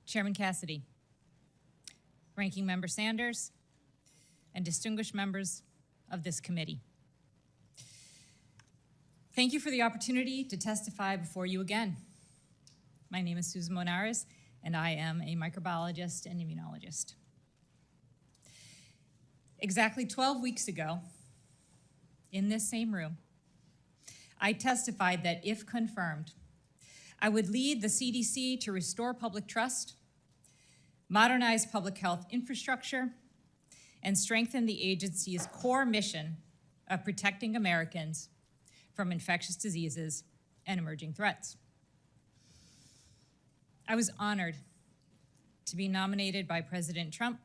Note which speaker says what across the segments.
Speaker 1: Chairman Cassidy, Ranking Member Sanders, and distinguished members of this committee. Thank you for the opportunity to testify before you again. My name is Susan Monarez, and I am a microbiologist and immunologist. Exactly 12 weeks ago, in this same room, I testified that if confirmed, I would lead the CDC to restore public trust, modernize public health infrastructure, and strengthen the agency's core mission of protecting Americans from infectious diseases and emerging threats. I was honored to be nominated by President Trump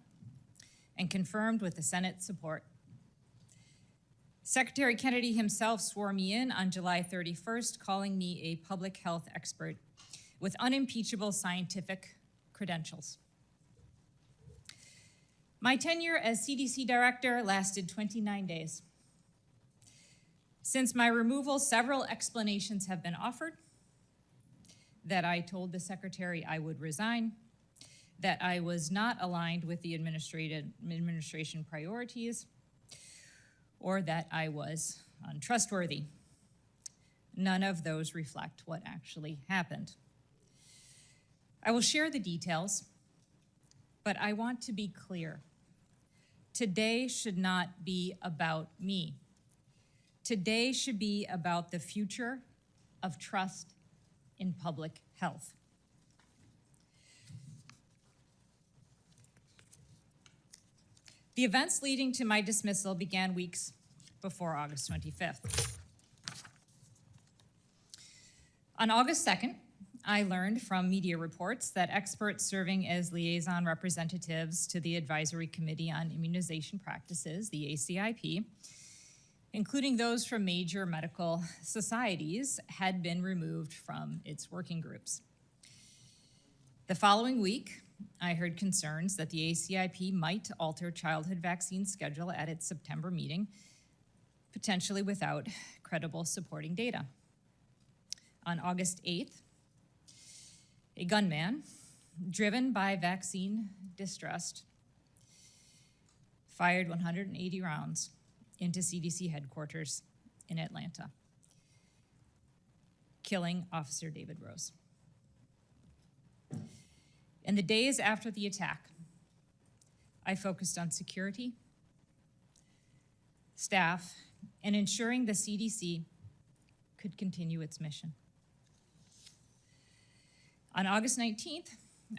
Speaker 1: and confirmed with the Senate's support. Secretary Kennedy himself swore me in on July 31st, calling me a public health expert with unimpeachable scientific credentials. My tenure as CDC director lasted 29 days. Since my removal, several explanations have been offered: that I told the secretary I would resign, that I was not aligned with the administration priorities, or that I was untrustworthy. None of those reflect what actually happened. I will share the details, but I want to be clear. Today should not be about me. Today should be about the future of trust in public health. The events leading to my dismissal began weeks before August 25th. On August 2nd, I learned from media reports that experts serving as liaison representatives to the Advisory Committee on Immunization Practices, the ACIP, including those from major medical societies, had been removed from its working groups. The following week, I heard concerns that the ACIP might alter childhood vaccine schedule at its September meeting, potentially without credible supporting data. On August 8th, a gunman, driven by vaccine distrust, fired 180 rounds into CDC headquarters in Atlanta, killing Officer David Rose. In the days after the attack, I focused on security, staff, and ensuring the CDC could continue its mission. On August 19th,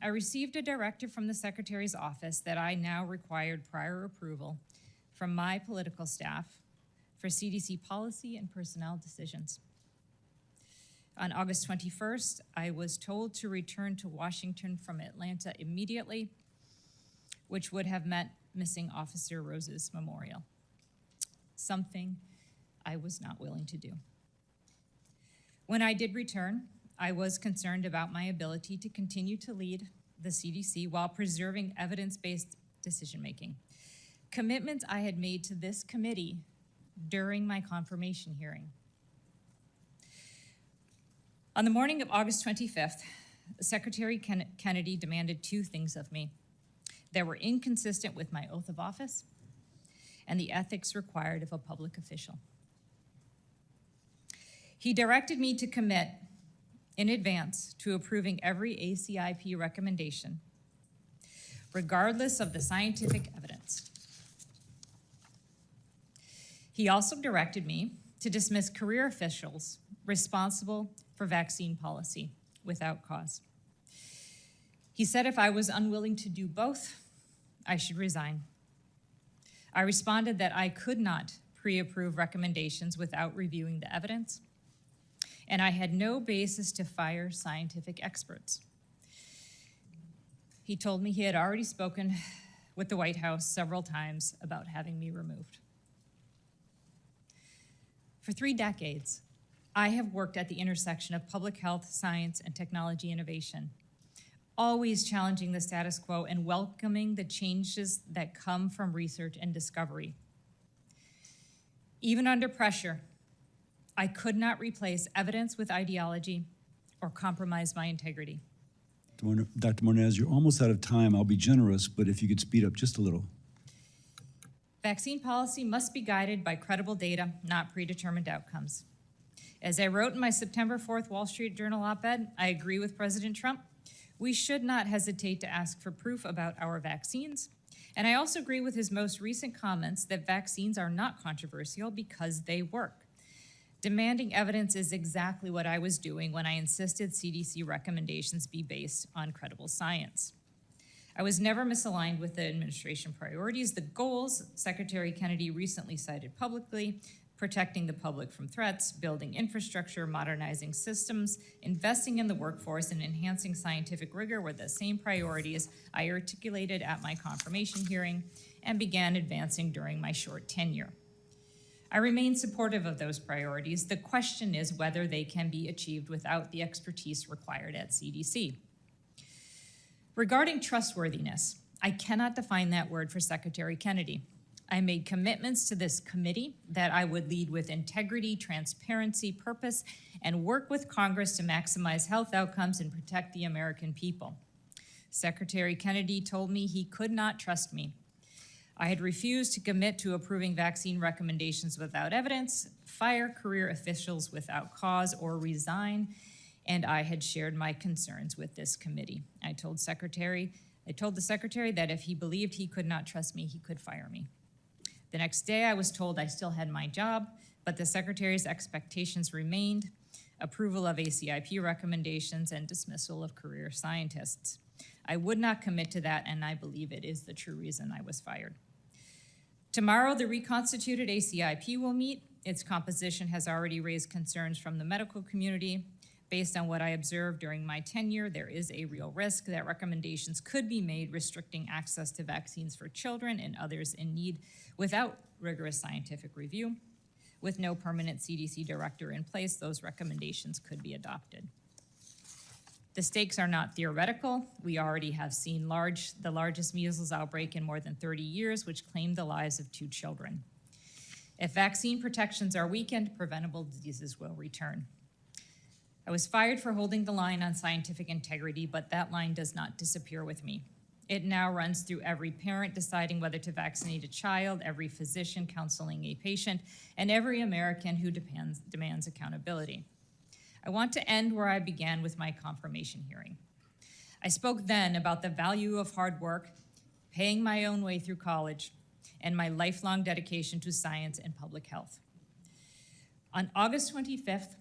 Speaker 1: I received a directive from the Secretary's office that I now required prior approval from my political staff for CDC policy and personnel decisions. On August 21st, I was told to return to Washington from Atlanta immediately, which would have meant missing Officer Rose's memorial, something I was not willing to do. When I did return, I was concerned about my ability to continue to lead the CDC while preserving evidence-based decision-making, commitments I had made to this committee during my confirmation hearing. On the morning of August 25th, Secretary Kennedy demanded two things of me that were inconsistent with my oath of office and the ethics required of a public official. He directed me to commit in advance to approving every ACIP recommendation, regardless of the scientific evidence. He also directed me to dismiss career officials responsible for vaccine policy without cause. He said if I was unwilling to do both, I should resign. I responded that I could not pre-approve recommendations without reviewing the evidence, and I had no basis to fire scientific experts. He told me he had already spoken with the White House several times about having me removed. For 3 decades, I have worked at the intersection of public health, science, and technology innovation, always challenging the status quo and welcoming the changes that come from research and discovery. Even under pressure, I could not replace evidence with ideology or compromise my integrity.
Speaker 2: Dr. Monarez, you're almost out of time. I'll be generous, but if you could speed up just a little.
Speaker 1: Vaccine policy must be guided by credible data, not predetermined outcomes. As I wrote in my September 4th Wall Street Journal op-ed, I agree with President Trump. We should not hesitate to ask for proof about our vaccines. And I also agree with his most recent comments that vaccines are not controversial because they work. Demanding evidence is exactly what I was doing when I insisted CDC recommendations be based on credible science. I was never misaligned with the administration priorities. The goals Secretary Kennedy recently cited publicly: protecting the public from threats, building infrastructure, modernizing systems, investing in the workforce, and enhancing scientific rigor were the same priorities I articulated at my confirmation hearing and began advancing during my short tenure. I remain supportive of those priorities. The question is whether they can be achieved without the expertise required at CDC. Regarding trustworthiness, I cannot define that word for Secretary Kennedy. I made commitments to this committee that I would lead with integrity, transparency, purpose, and work with Congress to maximize health outcomes and protect the American people. Secretary Kennedy told me he could not trust me. I had refused to commit to approving vaccine recommendations without evidence, fire career officials without cause, or resign, and I had shared my concerns with this committee. I told the Secretary that if he believed he could not trust me, he could fire me. The next day, I was told I still had my job, but the Secretary's expectations remained: approval of ACIP recommendations and dismissal of career scientists. I would not commit to that, and I believe it is the true reason I was fired. Tomorrow, the reconstituted ACIP will meet. Its composition has already raised concerns from the medical community. Based on what I observed during my tenure, there is a real risk that recommendations could be made restricting access to vaccines for children and others in need without rigorous scientific review. With no permanent CDC director in place, those recommendations could be adopted. The stakes are not theoretical. We already have seen the largest measles outbreak in more than 30 years, which claimed the lives of 2 children. If vaccine protections are weakened, preventable diseases will return. I was fired for holding the line on scientific integrity, but that line does not disappear with me. It now runs through every parent deciding whether to vaccinate a child, every physician counseling a patient, and every American who demands accountability. I want to end where I began with my confirmation hearing. I spoke then about the value of hard work, paying my own way through college, and my lifelong dedication to science and public health. On August 25th,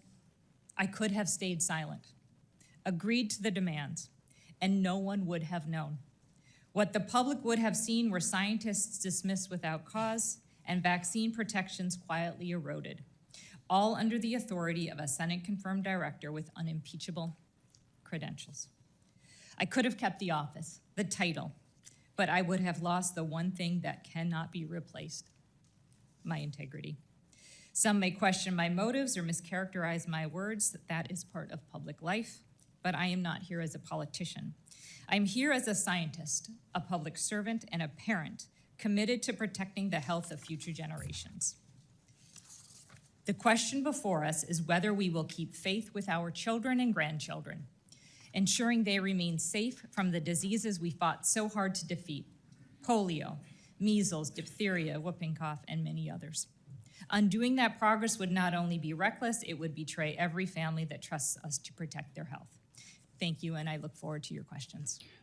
Speaker 1: I could have stayed silent, agreed to the demands, and no one would have known. What the public would have seen were scientists dismissed without cause and vaccine protections quietly eroded, all under the authority of a Senate-confirmed director with unimpeachable credentials. I could have kept the office, the title, but I would have lost the one thing that cannot be replaced: my integrity. Some may question my motives or mischaracterize my words. That is part of public life, but I am not here as a politician. I'm here as a scientist, a public servant, and a parent committed to protecting the health of future generations. The question before us is whether we will keep faith with our children and grandchildren, ensuring they remain safe from the diseases we fought so hard to defeat: polio, measles, diphtheria, whooping cough, and many others. Undoing that progress would not only be reckless, it would betray every family that trusts us to protect their health. Thank you, and I look forward to your questions.